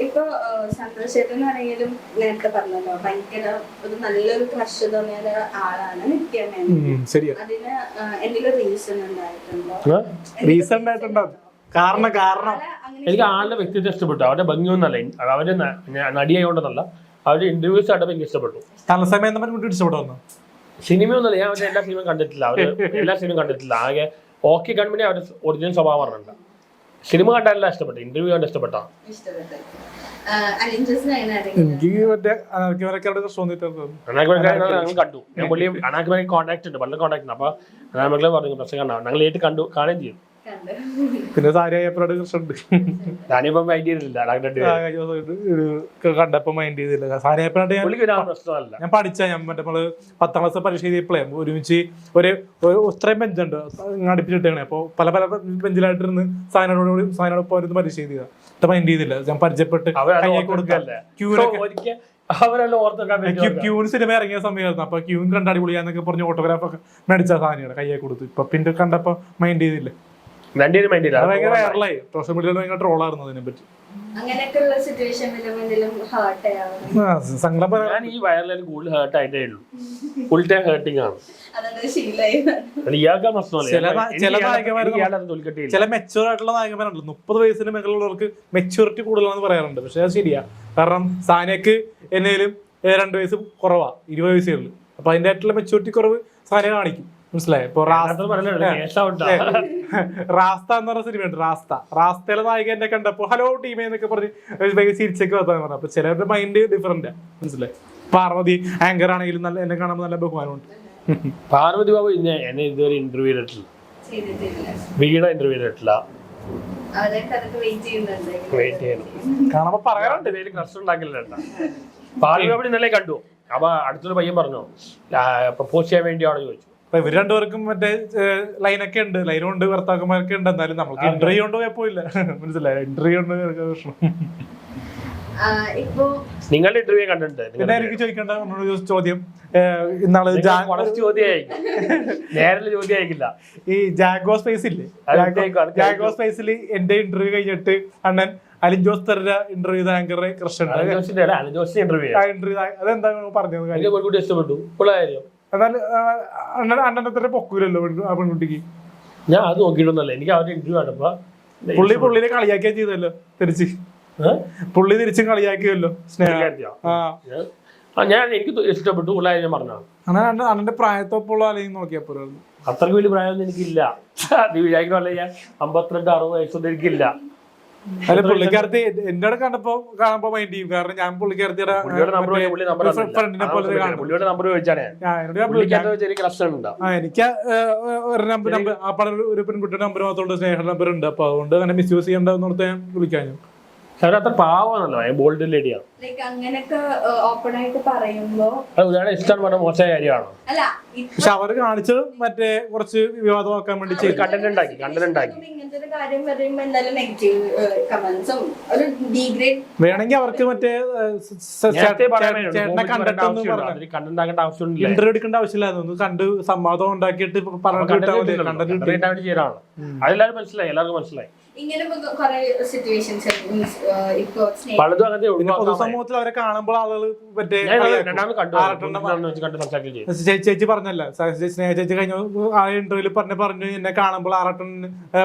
ഇപ്പൊ സന്തോഷേട്ടനാണെങ്കിലും നേരത്തെ പറഞ്ഞല്ലോ ഭയങ്കര ഒരു നല്ലൊരു ക്രഷ് തോന്നിയ ആളാണ് നിത്യമേനോൻ. അതിന് എന്തെങ്കിലും റീസൺ ഉണ്ടായിട്ടുണ്ടോ? റീസൺ ഉണ്ടായിട്ടുണ്ടോ? കാരണം എനിക്ക് ആളുടെ വ്യക്തിത്വം ഇഷ്ടപ്പെട്ടു. അവരുടെ ഭംഗിയൊന്നല്ല, അവരുടെ നടിയായോണ്ടെന്നല്ല, അവരുടെ ഇന്റർവ്യൂസ് ആയിട്ട് എനിക്ക് ഇഷ്ടപ്പെട്ടു. ഇഷ്ടപ്പെടുന്നു. സിനിമയൊന്നുമല്ല, ഞാൻ അവരുടെ എല്ലാ സിനിമയും കണ്ടിട്ടില്ല. എല്ലാ സിനിമയും കണ്ടിട്ടില്ല. ആകെ ഓക്കെ കൺപനി അവരുടെ ഒറിജിനൽ സ്വഭാവം പറഞ്ഞിട്ടുണ്ട്. സിനിമ കണ്ടല്ല ഇഷ്ടപ്പെട്ടു, ഇന്റർവ്യൂ കണ്ട് ഇഷ്ടപ്പെട്ടോ? എനിക്ക് മറ്റേ കണ്ടു. ഞാൻ പുള്ളി അനാക്കുമായി കോൺടാക്ട് ഉണ്ട്, പല കോൺടാക്ട് ഉണ്ട്. അപ്പൊ അനാമകളെ പറഞ്ഞു പ്രശ്നം കണ്ടാവും, ഞങ്ങൾ നേരിട്ട് കണ്ടു കാണുകയും ചെയ്തു. പിന്നെ സാരിയപ്പോഴാണ് കൃഷ്ണുണ്ട്. ഞാനിപ്പോ മൈൻഡ് ചെയ്തിട്ടില്ല, കണ്ടപ്പോ മൈൻഡ് ചെയ്തില്ല. സാരിയപ്പോഴാണ് ഞാൻ പഠിച്ച ഞാൻ മറ്റേ നമ്മള് 10ാം ക്ലാസ് പരീക്ഷ ചെയ്തപ്പോഴേ ഒരുമിച്ച് ഒരു ഇത്രയും ബെഞ്ചുണ്ട് അടുപ്പിച്ചിട്ടാണ്. അപ്പൊ പല പല ബെഞ്ചിലായിട്ടിരുന്ന് സാധനോട് പരീക്ഷ ചെയ്തതാ. മൈൻഡ് ചെയ്തില്ല. ഞാൻ പരിചയപ്പെട്ട് ക്യൂന് സിനിമ ഇറങ്ങിയ സമയമായിരുന്നു. അപ്പൊ ക്യൂൻ കണ്ട അടിപൊളിയാന്നൊക്കെ പറഞ്ഞ് ഓട്ടോഗ്രാഫ് ഒക്കെ മേടിച്ച സാധനമാണ് കയ്യെ കൊടുത്തു. ഇപ്പൊ പിന്നെ കണ്ടപ്പോ മൈൻഡ് ചെയ്തില്ല. ഭയങ്കര വൈറലായി, സോഷ്യൽ മീഡിയയിൽ ഭയങ്കര ട്രോളായിരുന്നു അതിനെ പറ്റി. സങ്കടം ഞാൻ ഈ വൈറലിൽ കൂടുതൽ ഹേർട്ട് ആയിട്ടേ ഉള്ളൂ. ഫുൾ ടൈം ഹേർട്ടിംഗ് ആണ്. ചില മെച്ചൂർ ആയിട്ടുള്ള നായകന്മാരുണ്ടല്ലോ, 30 വയസ്സിന് മേലുള്ളവർക്ക് മെച്ചൂരിറ്റി കൂടുതലാണെന്ന് പറയാറുണ്ട്. പക്ഷെ അത് ശരിയാ. കാരണം സാനിയക്ക് എന്നേലും 2 വയസ്സ് കുറവാ, 20 വയസ്സേ ഉള്ളു. അപ്പൊ അതിന്റെ ആയിട്ടുള്ള മെച്ചൂരിറ്റി കുറവ് സാനിയ കാണിക്കും. മനസ്സിലായോ? ഇപ്പൊ റാസ്ത എന്ന് പറഞ്ഞ സിനിമയുണ്ട്, റാസ്തയിലെ നായിക എന്നെ കണ്ടപ്പോ ഹലോ ടീമേ എന്നൊക്കെ പറഞ്ഞ് ചിരിച്ചൊക്കെ വത്താൻ പറഞ്ഞു. അപ്പൊ ചിലരുടെ മൈൻഡ് ഡിഫറെന്റാ. മനസ്സിലായി? പാർവതി ആങ്കർ ആണെങ്കിലും നല്ല എന്നെ കാണുമ്പോൾ നല്ല ബഹുമാനമുണ്ട്. പാർവതി ബാബു എന്നെ ഇതുവരെ ഇന്റർവ്യൂ ചെയ്തിട്ടില്ല, വീണ ഇന്റർവ്യൂ ചെയ്തിട്ടില്ല. വെയിറ്റ് ചെയ്യണം, കാണുമ്പോ പറയാറുണ്ട്. ക്രഷ് ഉണ്ടാക്കില്ല. പാർവതി ബാബു ഇന്നലെ കണ്ടു. അപ്പൊ അടുത്തൊരു പയ്യൻ പറഞ്ഞു പ്രപ്പോസ് ചെയ്യാൻ വേണ്ടിയാണോ ചോദിച്ചു. അപ്പൊ ഇവർ രണ്ടുപേർക്കും മറ്റേ ലൈനൊക്കെ ഉണ്ട്, ലൈനുണ്ട്, ഭർത്താക്കന്മാരൊക്കെ ഉണ്ട്. എന്നാലും നമുക്ക് ഇന്റർവ്യൂ കൊണ്ട് കുഴപ്പമില്ല. മനസ്സിലായോ? ഇന്റർവ്യൂ ഉണ്ട് പ്രശ്നം. നിങ്ങളുടെ ഇന്റർവ്യൂ കണ്ടിട്ടുണ്ട്. പിന്നെ എനിക്ക് ചോദിക്കേണ്ട ചോദ്യം, ഇന്നാള് ഈ ജാഗോ സ്പേസ് ഇല്ലേ, ജാഗോ സ്പേസിൽ എന്റെ ഇന്റർവ്യൂ കഴിഞ്ഞിട്ട് അണ്ണൻ അലിൻ ജോസ് തര ഇന്റർവ്യൂ ചെയ്ത ആങ്കറെ കൃഷ്ണൻ അതെന്താ പറഞ്ഞത്? ഇഷ്ടപ്പെട്ടു. എന്നാൽ അണ്ണനെ തന്നെ പൊക്കൂലല്ലോ ആ പെൺകുട്ടിക്ക്. ഞാൻ അത് നോക്കിയിട്ടൊന്നല്ല, എനിക്ക് അവരുടെ ഇന്റർവ്യൂ കണ്ടപ്പോ പുള്ളിനെ കളിയാക്കിയാ ചെയ്തല്ലോ, തിരിച്ച് പുള്ളി തിരിച്ചും കളിയാക്കിയല്ലോ സ്നേഹ. ഞാൻ എനിക്ക് ഇഷ്ടപ്പെട്ടു. ഞാൻ പറഞ്ഞു അണ്ണന്റെ പ്രായത്തൊപ്പുള്ള ആരെയും നോക്കിയപ്പോ അത്രയ്ക്ക് വലിയ പ്രായമൊന്നും എനിക്കില്ല. നീ വിചാരിക്കണല്ലേ, ഞാൻ 52-60 വയസ്സൊന്നും എനിക്കില്ല. അല്ല പുള്ളിക്കാരത്തി എന്റെ കാണുമ്പോ മൈൻഡ് ചെയ്യും. കാരണം ഞാൻ പുള്ളിക്കാരത്തിയുടെ എനിക്ക് ആ പല ഒരു പെൺകുട്ടിയുടെ നമ്പർ മാത്രമുണ്ട്, സ്നേഹ നമ്പർ ഉണ്ട്. അപ്പൊ അതുകൊണ്ട് അങ്ങനെ മിസ്യൂസ് ചെയ്യണ്ടെന്ന് ഓർത്ത് ഞാൻ വിളിക്കാൻ. അത്ര പാവാണല്ലോ, ബോൾഡ് ലേഡിയാണ്. ഇഷ്ടം പറഞ്ഞ മോശമായ കാര്യമാണോ? പക്ഷെ അവര് കാണിച്ചത് മറ്റേ കുറച്ച് വിവാദമാക്കാൻ വേണ്ടി കണ്ടന്റ് ഉണ്ടാക്കി. വേണമെങ്കിൽ അവർക്ക് മറ്റേ കണ്ടന്റ് ആവശ്യമില്ല, ഇന്റർവ്യൂ എടുക്കേണ്ട ആവശ്യമില്ലായിരുന്നു. കണ്ട് സമ്മതം ഉണ്ടാക്കിയിട്ട് അതെല്ലാവരും മനസ്സിലായി, എല്ലാവർക്കും മനസ്സിലായി. പൊതുസമൂഹത്തിൽ അവരെ കാണുമ്പോൾ ആളുകൾ മറ്റേ ചേച്ചി പറഞ്ഞല്ല, സ്നേഹ ചേച്ചി കഴിഞ്ഞ ആ ഇന്റർവ്യൂല് പറഞ്ഞു എന്നെ കാണുമ്പോൾ ആറാട്ടൻ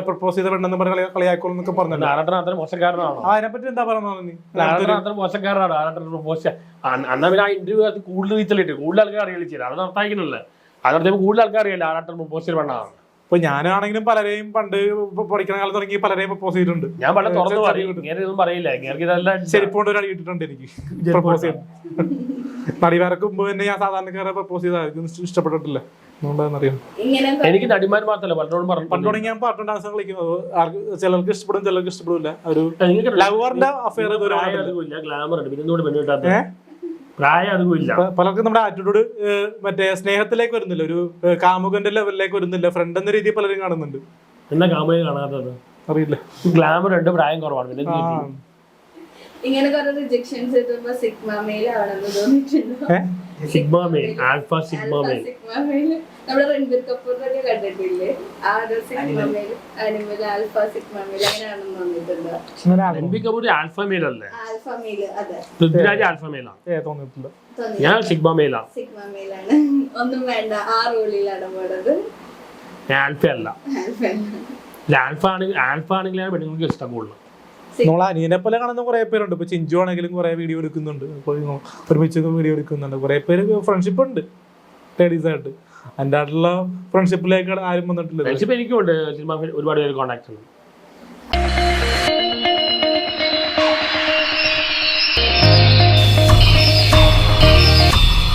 പ്രപ്പോസ് ചെയ്ത പെണ്ണെന്ന് പറഞ്ഞ കളിയാക്കോളൂ എന്നൊക്കെ പറഞ്ഞല്ലോ. ആറാട്ടൻ മോശക്കാരനാണോ? അതിനെപ്പറ്റി എന്താ പറയുന്നത്? മോശക്കാരനാണ് ആറാട്ടൻ പ്രപ്പോസ്. അന്നാ പിന്നെ ആ ഇന്റർവ്യൂ കൂടുതൽ റീച്ചലിട്ട് കൂടുതൽ ആൾക്കാർ അറിയിച്ചില്ല. അത് നടത്തായിക്കുന്നില്ല. അത് കൂടുതൽ ആൾക്കാർ അറിയില്ല ആറാട്ടൻ പ്രപ്പോസ് ചെയ്ത പെണ്ണാണ്. ഇപ്പൊ ഞാനാണെങ്കിലും പലരെയും പണ്ട് പഠിക്കുന്ന കാലത്ത് തുടങ്ങി പലരെയും പ്രപ്പോസ് ചെയ്തിട്ടുണ്ട്. ഞാൻ പല തുറന്നു പറയില്ല, ചെരിപ്പോണ്ട് ഒരു അടി ഇട്ടിട്ടുണ്ട് എനിക്ക് പ്രപ്പോസ് ചെയ്ത്. നടിമാർക്ക് മുമ്പ് തന്നെ ഞാൻ സാധാരണക്കാരെ പ്രപ്പോസ് ചെയ്താൽ ഇഷ്ടപ്പെട്ടിട്ടില്ല. എനിക്ക് നടിമാർ മാത്രമല്ല പലരോടും പണ്ടോടെ ഞാൻ പാട്ടും ഡാൻസും കളിക്കുന്നത്. ചിലർക്ക് ഇഷ്ടപ്പെടും, ചിലർക്ക് ഇഷ്ടപ്പെടില്ല. ഒരു ലവറിന്റെ അഫെയർ ഗ്ലാമർ ഉണ്ട്, പ്രായം അതുമില്ല. പലർക്കും നമ്മുടെ ആറ്റിറ്റ്യൂഡ് മറ്റേ സ്നേഹത്തിലേക്ക് വരുന്നില്ല, ഒരു കാമുകന്റെ ലെവലിലേക്ക് വരുന്നില്ല. ഫ്രണ്ട് എന്ന രീതിയിൽ പലരും കാണുന്നുണ്ട്. എന്നാ കാമുകൻ കാണാത്തത് അറിയില്ല. ഗ്ലാമർ ഉണ്ട്, പ്രായം കുറവാണ്. ഇങ്ങനെ കുറെ റിജക്ഷൻസ് കിട്ടുമ്പോ സിഗ്മ മെയിൽ ആണെന്ന് തോന്നിയിട്ടുണ്ടോ? Sigma male, alpha sigma male. Sigma male നമ്മുടെ രൺബീർ കപൂറിനൊക്കെ കണ്ടിട്ടില്ലേ? ആ ഒരു സിഗ്മ മെയിൽ അതിനുമ്പോൾ ആൽഫ സിഗ്മ മെയിൽ അങ്ങനെയാണെന്ന് തോന്നിയിട്ടുണ്ടോ? രൺബീർ കപൂർ ആൽഫ മെയിൽ അല്ലേ? ആൽഫ മെയിൽ അതെ പൃഥ്വിരാജ് ആൽഫ മെയിലാണ്. തോന്നിയിട്ടില്ല. ഞാൻ സിഗ്മ മെയിലാണ്. സിഗ്മ മെയിലാണ്. ഒന്നും വേണ്ട, ആ റോളിലാണ് പോണത്. ഞാൻ ആൽഫ അല്ല. ആൽഫ ആണെങ്കിലാണ് പെണ്ണുങ്ങൾക്ക് ഇഷ്ടം കൂടുതൽ. നമ്മളെ അനിയനെ പോലെ കാണുന്ന കുറെ പേരുണ്ട്. ഇപ്പൊ ചിഞ്ചു ആണെങ്കിലും കുറെ വീഡിയോ എടുക്കുന്നുണ്ട്, ഒരുമിച്ച് വീഡിയോ എടുക്കുന്നുണ്ട്. കുറെ പേര് ഫ്രണ്ട്ഷിപ്പ് ഉണ്ട് ലേഡീസ് ആയിട്ട്. അതിൻ്റെ ആയിട്ടുള്ള ഫ്രണ്ട്ഷിപ്പിലേക്ക് ആരും വന്നിട്ടില്ല. ഫ്രണ്ട്ഷിപ്പ് എനിക്കും ഉണ്ട്. സിനിമ ഒരുപാട് പേര് കോൺടാക്ട് ഉണ്ട്.